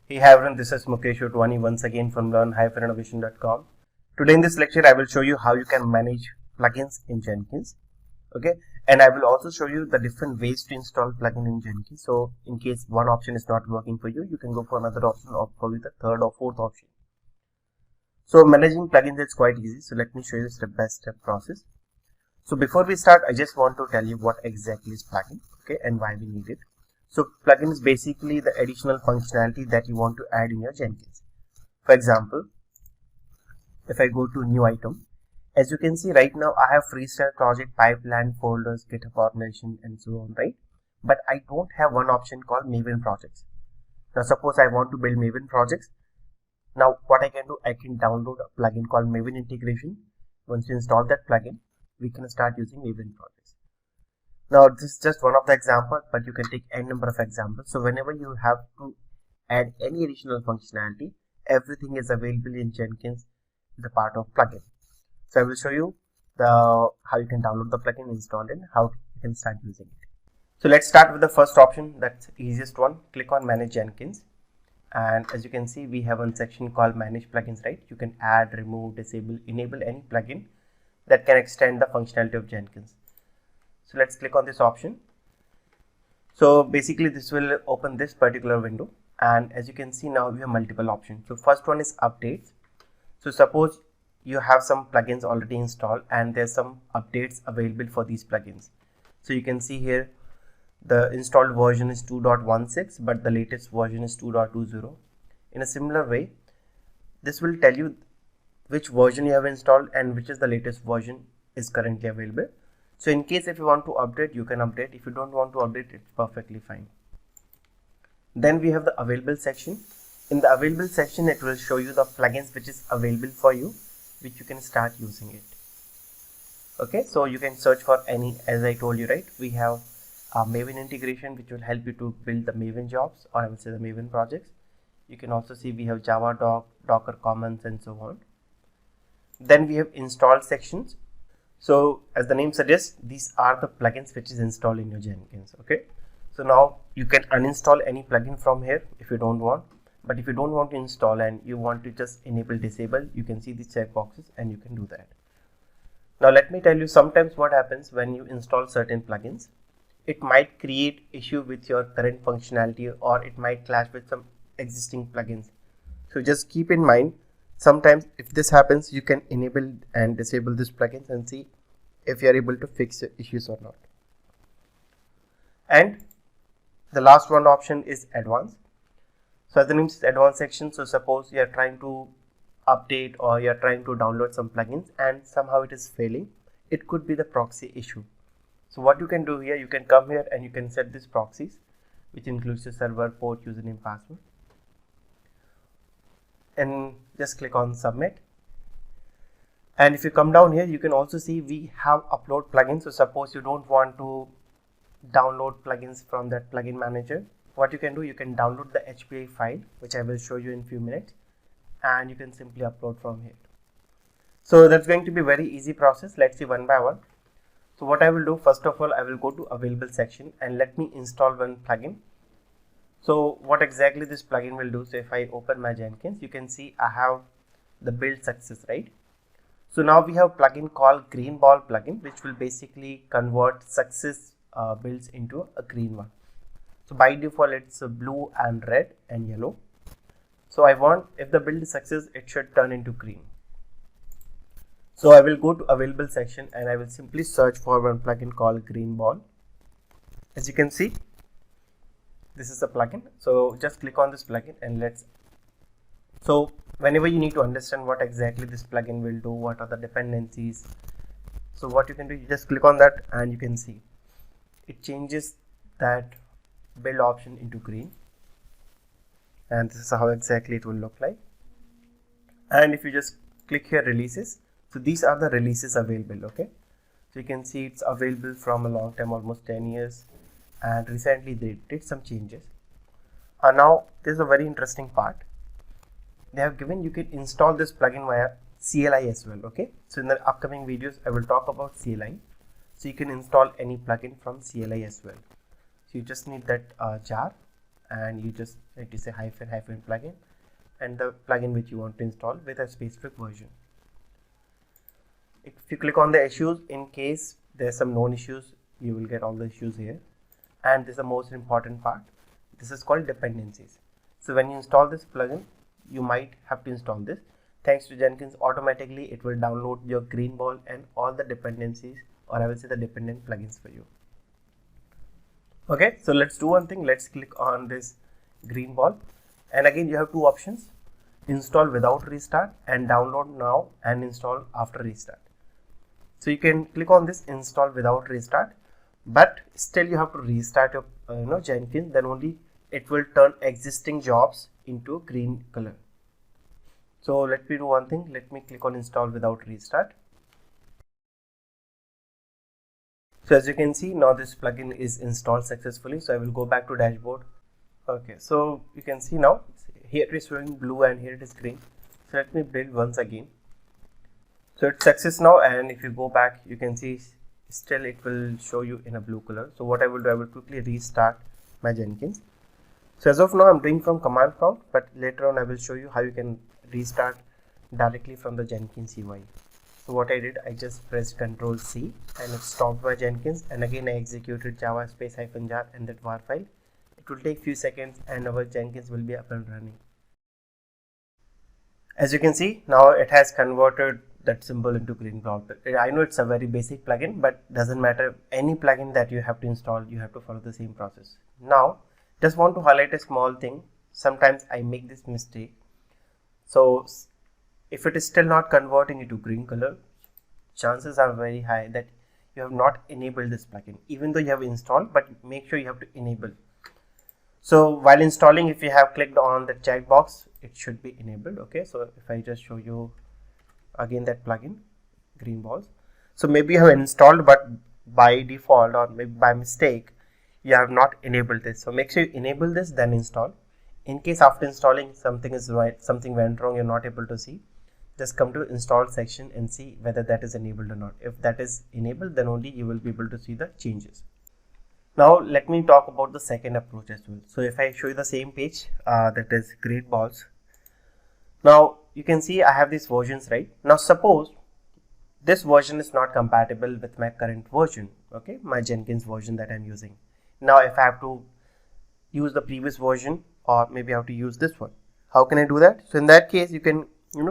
Hey, hi everyone, this is Mukesh Otwani once again from learn-innovation.com. Today in this lecture, I will show you how you can manage plugins in Jenkins. Okay, and I will also show you the different ways to install plugin in Jenkins. So in case one option is not working for you, you can go for another option or probably the third or fourth option. So managing plugins is quite easy. So let me show you the step-by-step process. So before we start, I just want to tell you what exactly is plugin, okay, and why we need it. So plugin is basically the additional functionality that you want to add in your Jenkins. For example, if I go to new item, as you can see right now, I have freestyle project, pipeline, folders, GitHub organization, and so on, right? But I don't have one option called Maven projects. Now suppose I want to build Maven projects. Now what I can do, I can download a plugin called Maven integration. Once you install that plugin, we can start using Maven projects. Now this is just one of the examples, but you can take any number of examples. So whenever you have to add any additional functionality, everything is available in Jenkins, the part of plugin. So I will show you how you can download the plugin, install it, how you can start using it. So let's start with the first option, that's the easiest one. Click on Manage Jenkins, and as you can see, we have one section called Manage Plugins, right? You can add, remove, disable, enable any plugin that can extend the functionality of Jenkins. So let's click on this option. So basically this will open this particular window, and as you can see now we have multiple options. So first one is updates. So suppose you have some plugins already installed and there's some updates available for these plugins. So you can see here the installed version is 2.16, but the latest version is 2.20. In a similar way, this will tell you which version you have installed and which is the latest version is currently available. So in case if you want to update, you can update. If you don't want to update, it's perfectly fine. Then we have the available section. In the available section, it will show you the plugins which is available for you, which you can start using it. Okay, so you can search for any, as I told you, right? We have Maven integration, which will help you to build the Maven jobs, or I would say the Maven projects. You can also see we have Java Doc, Docker Commons, and so on. Then we have installed sections. So as the name suggests, these are the plugins which is installed in your Jenkins. Okay, so now you can uninstall any plugin from here if you don't want. But if you don't want to install and you want to just enable, disable, you can see these checkboxes and you can do that. Now let me tell you, sometimes what happens when you install certain plugins, it might create issue with your current functionality, or it might clash with some existing plugins. So just keep in mind, sometimes if this happens, you can enable and disable these plugins and see if you are able to fix the issues or not. And the last one option is advanced. So as the name says, advanced section. So suppose you are trying to update or you are trying to download some plugins and somehow it is failing. It could be the proxy issue. So what you can do here, you can come here and you can set these proxies, which includes the server, port, username, password, and just click on submit. And if you come down here, you can also see we have upload plugins. So suppose you don't want to download plugins from that plugin manager, what you can do, you can download the HPI file, which I will show you in a few minutes, and you can simply upload from here. So that's going to be a very easy process. Let's see one by one. So what I will do, first of all, I will go to available section and let me install one plugin. So what exactly this plugin will do, so if I open my Jenkins, you can see I have the build success, right? So now we have a plugin called green ball plugin, which will basically convert success builds into a green one. So by default, it's a blue and red and yellow. So I want, if the build is success, it should turn into green. So I will go to available section and I will simply search for one plugin called green ball. As you can see, this is a plugin. So just click on this plugin and so whenever you need to understand what exactly this plugin will do, what are the dependencies, so what you can do, you just click on that and you can see it changes that build option into green, and this is how exactly it will look like. And if you just click here, releases, so these are the releases available. Okay, so you can see it's available from a long time, almost 10 years, and recently they did some changes. Now there's a very interesting part. They have given you can install this plugin via CLI as well. Okay, so in the upcoming videos I will talk about CLI. So you can install any plugin from CLI as well. So you just need that jar and you just need to say hyphen plugin and the plugin which you want to install with a specific version. If you click on the issues, in case there's some known issues, you will get all the issues here. And this is the most important part. This is called dependencies. So when you install this plugin, you might have to install this. Thanks to Jenkins, automatically it will download your green ball and all the dependencies, or I will say the dependent plugins for you. Okay, so let's do one thing. Let's click on this green ball, and again you have two options: install without restart and download now and install after restart. So you can click on this install without restart, but still you have to restart your Jenkins, then only it will turn existing jobs into green color. So let me do one thing. Let me click on install without restart. So as you can see, now this plugin is installed successfully. So I will go back to dashboard. Okay, so you can see now here it is showing blue and here it is green. So let me build once again. So it's success now, and if you go back, you can see still it will show you in a blue color. So what I will do, I will quickly restart my Jenkins. So as of now, I'm doing from command prompt, but later on I will show you how you can restart directly from the Jenkins UI. So what I did, I just pressed Ctrl C and it stopped my Jenkins, and again I executed java space -jar and that var file. It will take few seconds and our Jenkins will be up and running. As you can see, now it has converted that symbol into green ball. I know it's a very basic plugin, but doesn't matter. Any plugin that you have to install, you have to follow the same process. Now, just want to highlight a small thing. Sometimes I make this mistake. So if it is still not converting into green color, chances are very high that you have not enabled this plugin, even though you have installed, but make sure you have to enable. So while installing, if you have clicked on the checkbox, it should be enabled. Okay, so if I just show you again that plugin, green balls. So maybe you have installed, but by default or maybe by mistake, you have not enabled this. So make sure you enable this, then install. In case after installing something is right, something went wrong, you're not able to see, just come to install section and see whether that is enabled or not. If that is enabled, then only you will be able to see the changes. Now let me talk about the second approach as well. So if I show you the same page, that is green balls. Now you can see I have these versions, right? Now suppose this version is not compatible with my current version, okay, my Jenkins version that I'm using. Now if I have to use the previous version, or maybe I have to use this one, how can I do that? So in that case, you can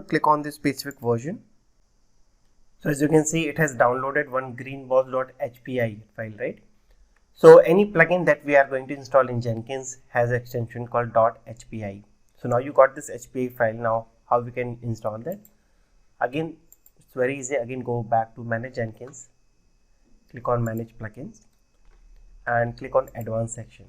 click on this specific version. So as you can see, it has downloaded one greenballs.hpi file, right? So any plugin that we are going to install in Jenkins has an extension called .hpi. So now you got this HPI file. Now how we can install that? Again, it's very easy. Again, go back to manage Jenkins, click on manage plugins and click on advanced section.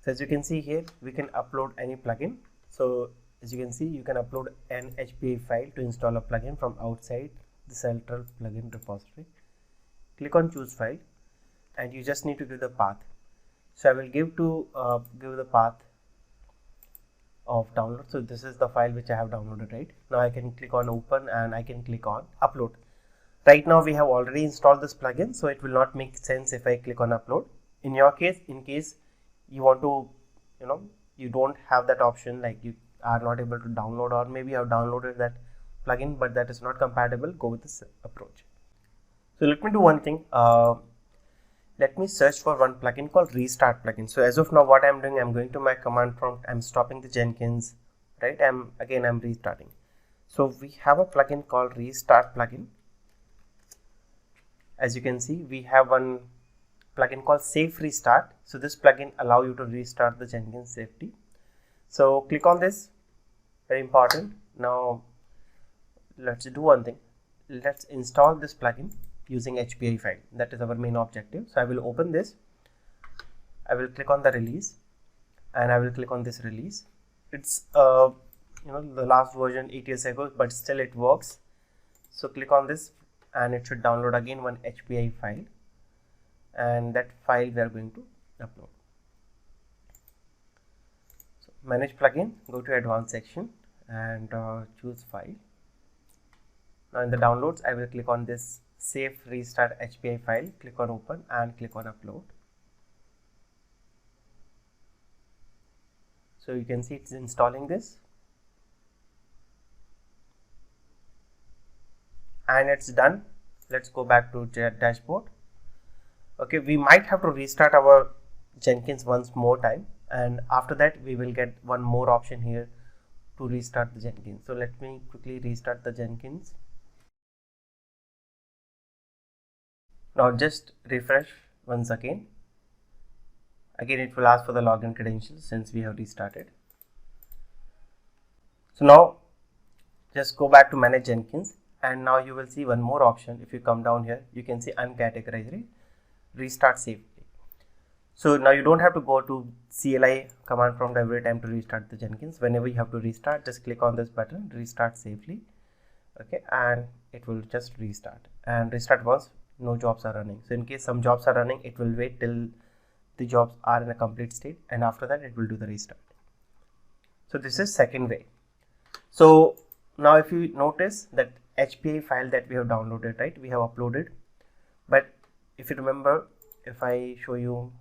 So as you can see here, we can upload any plugin. So as you can see, you can upload an HPI file to install a plugin from outside the central plugin repository. Click on choose file and you just need to give the path. So I will give the path of download. So this is the file which I have downloaded, right? Now I can click on open and I can click on upload. Right now we have already installed this plugin, so it will not make sense if I click on upload. In your case, in case you want to, you don't have that option, like you are not able to download, or maybe you have downloaded that plugin but that is not compatible, go with this approach. So let me do one thing. Let me search for one plugin called restart plugin. So as of now, what I'm doing, I'm going to my command prompt, I'm stopping the Jenkins, right? I'm restarting. So we have a plugin called restart plugin. As you can see, we have one plugin called safe restart. So this plugin allow you to restart the Jenkins safety. So click on this, very important. Now let's do one thing. Let's install this plugin using HPI file. That is our main objective. So I will open this, I will click on the release and I will click on this release. It's the last version 8 years ago, but still it works. So click on this and it should download again one HPI file, and that file we are going to upload. So manage plugin, go to advanced section and choose file. Now in the downloads, I will click on this safe restart HPI file, click on open and click on upload. So you can see it's installing this, and it's done. Let's go back to dashboard. Okay, we might have to restart our Jenkins once more time, and after that we will get one more option here to restart the Jenkins. So let me quickly restart the Jenkins. Now just refresh once again. Again it will ask for the login credentials since we have restarted. So now just go back to manage Jenkins, and now you will see one more option. If you come down here, you can see uncategorized, restart safely. So now you don't have to go to CLI command prompt every time to restart the Jenkins. Whenever you have to restart, just click on this button, restart safely. Okay, and it will just restart, and restart once no jobs are running. So in case some jobs are running, it will wait till the jobs are in a complete state, and after that it will do the restart. So this is second way. So now if you notice that HPA file that we have downloaded, right, we have uploaded, but if you remember, if I show you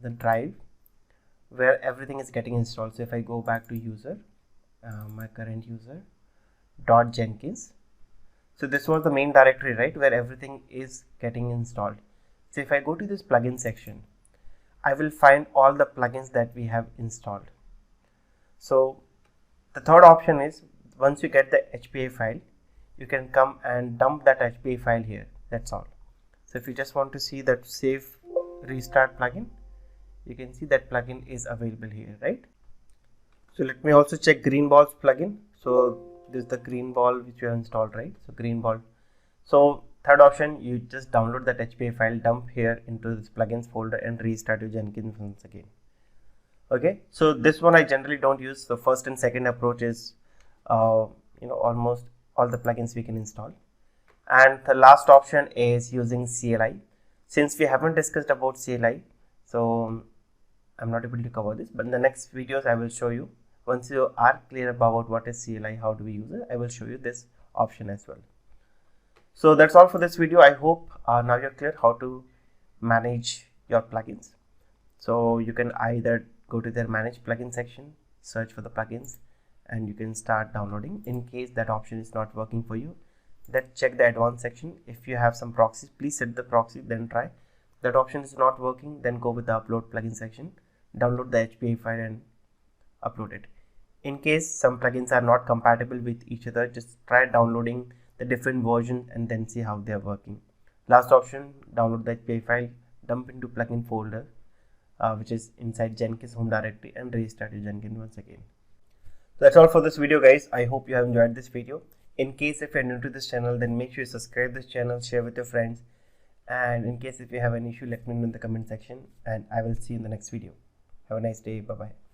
the drive where everything is getting installed, so if I go back to user, my current user .jenkins, so this was the main directory, right, where everything is getting installed. So if I go to this plugin section, I will find all the plugins that we have installed. So the third option is, once you get the HPA file, you can come and dump that HPA file here. That's all. So if you just want to see that safe restart plugin, you can see that plugin is available here, right? So let me also check Greenball's plugin. So this is the Greenball which you have installed, right? So Greenball. So third option, you just download that HPA file, dump here into this plugins folder, and restart your Jenkins once again. Okay, so this one I generally don't use. The first and second approach is almost all the plugins we can install. And the last option is using CLI. Since we haven't discussed about CLI, so I'm not able to cover this, but in the next videos I will show you. Once you are clear about what is CLI, how do we use it, I will show you this option as well. So that's all for this video. I hope now you're clear how to manage your plugins. So you can either go to their manage plugin section, search for the plugins, and you can start downloading. In case that option is not working for you, then check the advanced section. If you have some proxies, please set the proxy, then try. That option is not working, then go with the upload plugin section, download the HPA file and upload it. In case some plugins are not compatible with each other, just try downloading the different versions and then see how they are working. Last option, download the HPA file, dump into plugin folder, which is inside Jenkins home directory, and restart your Jenkins once again. So that's all for this video, guys. I hope you have enjoyed this video. In case if you're new to this channel, then make sure you subscribe this channel, share with your friends, and in case if you have an issue, let me know in the comment section, and I will see you in the next video. Have a nice day. Bye bye.